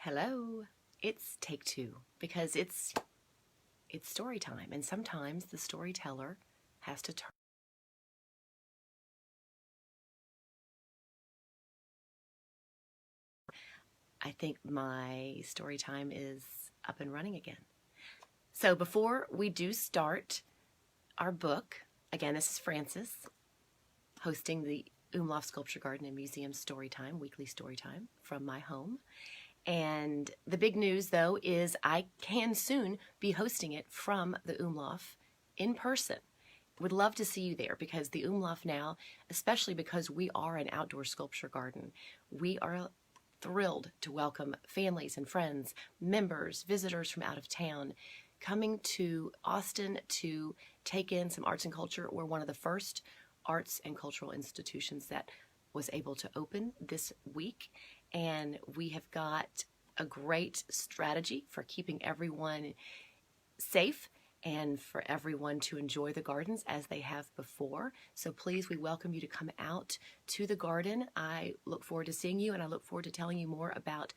Hello, it's take two because it's story time, and sometimes the storyteller has to turn. I think my story time is up and running again. So before we do start our book, again, this is Frances hosting the Umlauf Sculpture Garden and Museum Storytime, weekly storytime from my home. And the big news, though, is I can soon be hosting it from the Umlauf in person. Would love to see you there because the Umlauf now, especially because we are an outdoor sculpture garden, we are thrilled to welcome families and friends, members, visitors from out of town coming to Austin to take in some arts and culture. We're one of the first arts and cultural institutions that was able to open this week. And we have got a great strategy for keeping everyone safe and for everyone to enjoy the gardens as they have before. So please, we welcome you to come out to the garden. I look forward to seeing you, and I look forward to telling you more about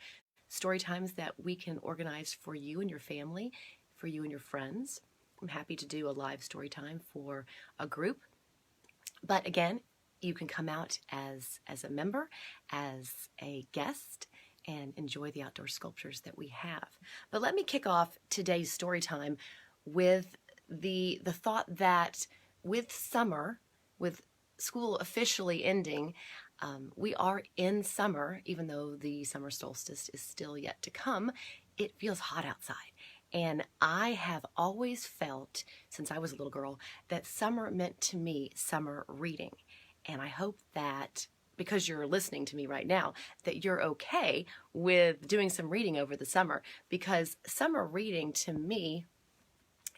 story times that we can organize for you and your family, for you and your friends. I'm happy to do a live story time for a group. But again, you can come out as a member, as a guest, and enjoy the outdoor sculptures that we have. But let me kick off today's story time with the thought that with summer, with school officially ending, we are in summer, even though the summer solstice is still yet to come. It feels hot outside. And I have always felt, since I was a little girl, that summer meant to me summer reading. And I hope that, because you're listening to me right now, that you're okay with doing some reading over the summer, because summer reading to me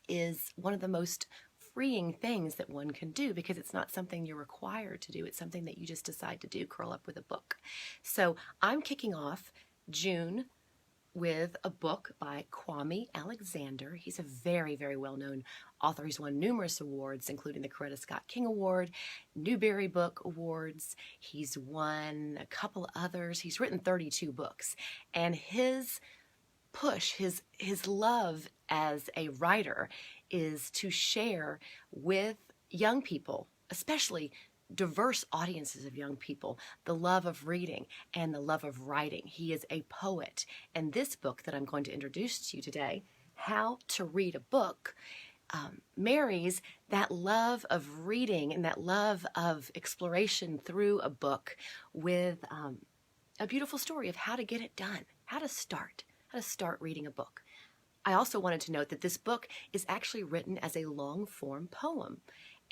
is one of the most freeing things that one can do, because it's not something you're required to do. It's something that you just decide to do, curl up with a book. So I'm kicking off June with a book by Kwame Alexander. He's a very, very well-known author. He's won numerous awards, including the Coretta Scott King Award, Newbery Book Awards. He's won a couple others. He's written 32 books. And his push, his love as a writer is to share with young people, especially diverse audiences of young people, the love of reading and the love of writing. He is a poet. And this book that I'm going to introduce to you today, How to Read a Book, marries that love of reading and that love of exploration through a book with a beautiful story of how to get it done, how to start reading a book. I also wanted to note that this book is actually written as a long-form poem.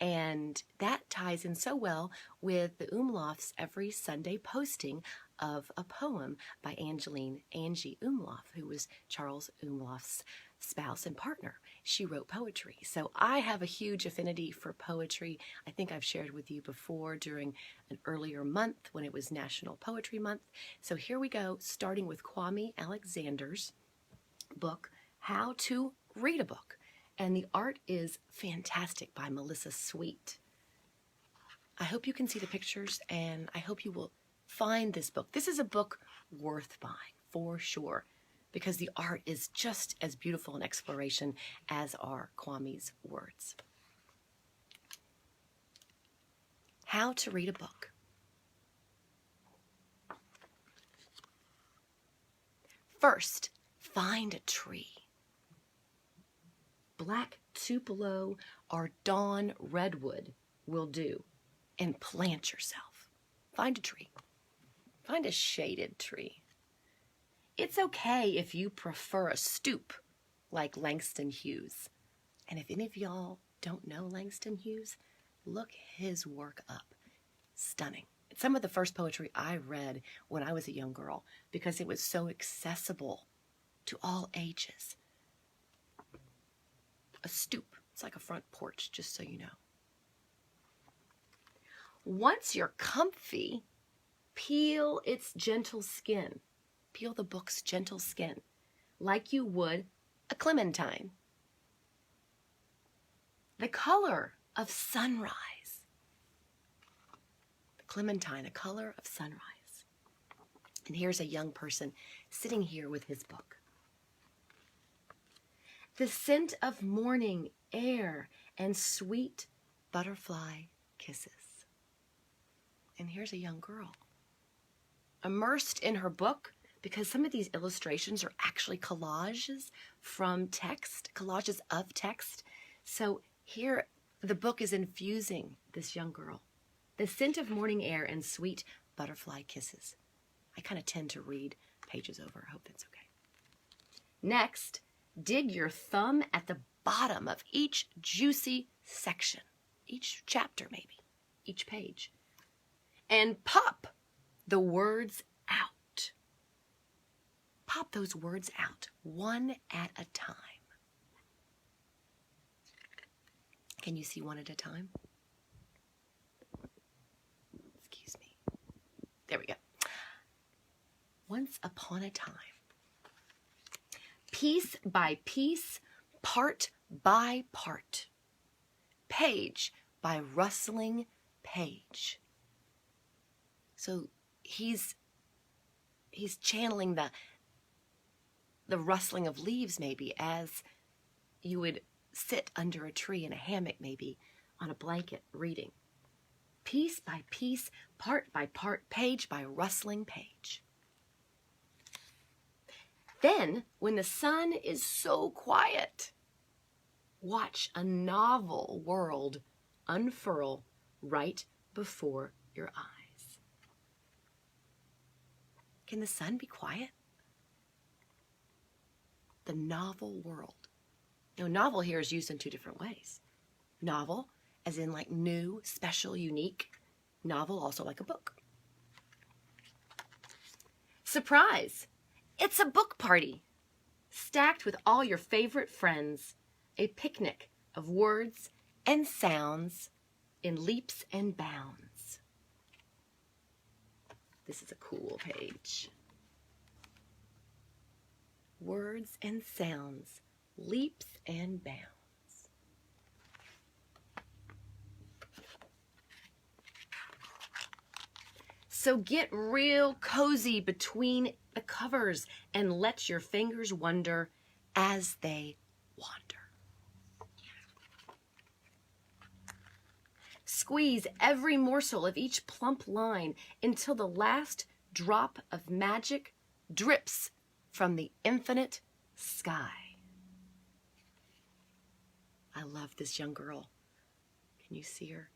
And that ties in so well with the Umlauf's every Sunday posting of a poem by Angie Umlauf, who was Charles Umlauf's spouse and partner. She wrote poetry. So I have a huge affinity for poetry. I think I've shared with you before during an earlier month when it was National Poetry Month. So here we go, starting with Kwame Alexander's book, How to Read a Book. And the art is fantastic by Melissa Sweet. I hope you can see the pictures, and I hope you will find this book. This is a book worth buying, for sure, because the art is just as beautiful an exploration as are Kwame's words. How to Read a Book. First, find a tree. Black tupelo or dawn redwood will do, and plant yourself. Find a tree. Find a shaded tree. It's okay if you prefer a stoop like Langston Hughes. And if any of y'all don't know Langston Hughes, look his work up. Stunning. It's some of the first poetry I read when I was a young girl because it was so accessible to all ages. A stoop. It's like a front porch, just so you know. Once you're comfy, peel its gentle skin. Peel the book's gentle skin like you would a clementine. The color of sunrise. The clementine, a color of sunrise. And here's a young person sitting here with his book. The scent of morning air and sweet butterfly kisses. And here's a young girl, immersed in her book, because some of these illustrations are actually collages from text, collages of text. So here, the book is infusing this young girl. The scent of morning air and sweet butterfly kisses. I kind of tend to read pages over. I hope that's okay. Next, dig your thumb at the bottom of each juicy section, each chapter maybe, each page, and pop the words out. Pop those words out, one at a time. Can you see one at a time? Excuse me. There we go. Once upon a time. Piece by piece, part by part. Page by rustling page. So he's channeling the rustling of leaves maybe as you would sit under a tree in a hammock maybe on a blanket reading. Piece by piece, part by part, page by rustling page. Then, when the sun is so quiet, watch a novel world unfurl right before your eyes. Can the sun be quiet? The novel world. Now, novel here is used in two different ways. Novel, as in like new, special, unique. Novel, also like a book. Surprise! It's a book party, stacked with all your favorite friends. A picnic of words and sounds in leaps and bounds. This is a cool page. Words and sounds, leaps and bounds. So get real cozy between the covers and let your fingers wander as they wander. Squeeze every morsel of each plump line until the last drop of magic drips from the infinite sky. I love this young girl. Can you see her?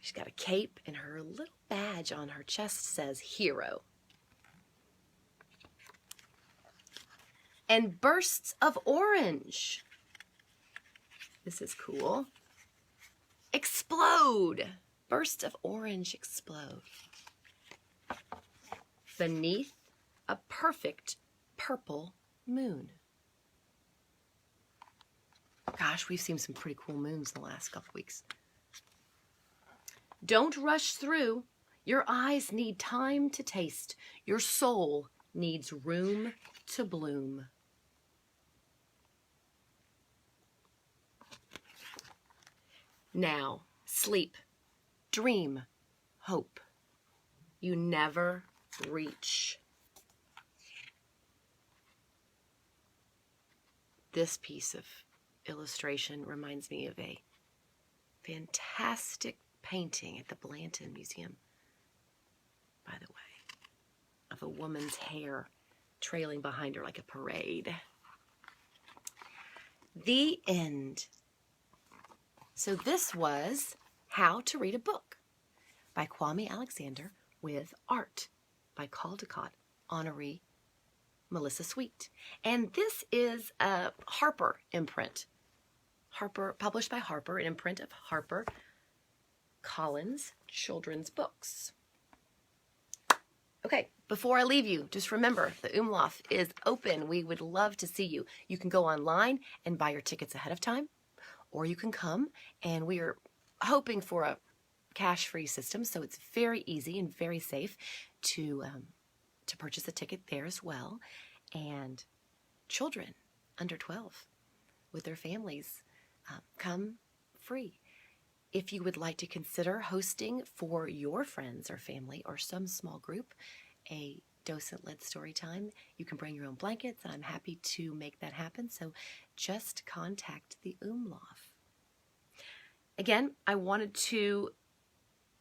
She's got a cape and her little badge on her chest says hero. And bursts of orange. This is cool. Explode. Bursts of orange explode. Beneath a perfect purple moon. Gosh, we've seen some pretty cool moons in the last couple weeks. Don't rush through. Your eyes need time to taste. Your soul needs room to bloom. Now, sleep, dream, hope. You never reach. This piece of illustration reminds me of a fantastic painting at the Blanton Museum, by the way, of a woman's hair trailing behind her like a parade. The end. So this was How to Read a Book by Kwame Alexander with art by Caldecott, Honoree, Melissa Sweet. And this is a Harper imprint. Harper, published by Harper, an imprint of Harper Collins Children's Books. Okay, before I leave you, just remember the Umlauf is open. We would love to see you. You can go online and buy your tickets ahead of time, or you can come, and we are hoping for a cash-free system, so it's very easy and very safe to purchase a ticket there as well. And children under 12 with their families come free. if you would like to consider hosting for your friends or family or some small group a docent-led story time, you can bring your own blankets, and I'm happy to make that happen. So just contact the Umlauf. Again, I wanted to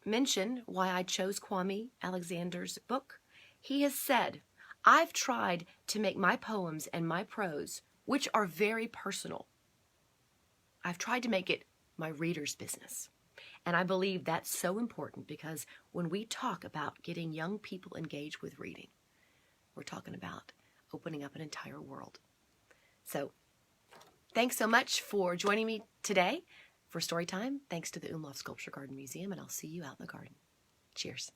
mention why I chose Kwame Alexander's book. He has said, I've tried to make my poems and my prose, which are very personal, I've tried to make it my reader's business. And I believe that's so important, because when we talk about getting young people engaged with reading, we're talking about opening up an entire world. So thanks so much for joining me today for Storytime. Thanks to the Umlauf Sculpture Garden Museum, and I'll see you out in the garden. Cheers.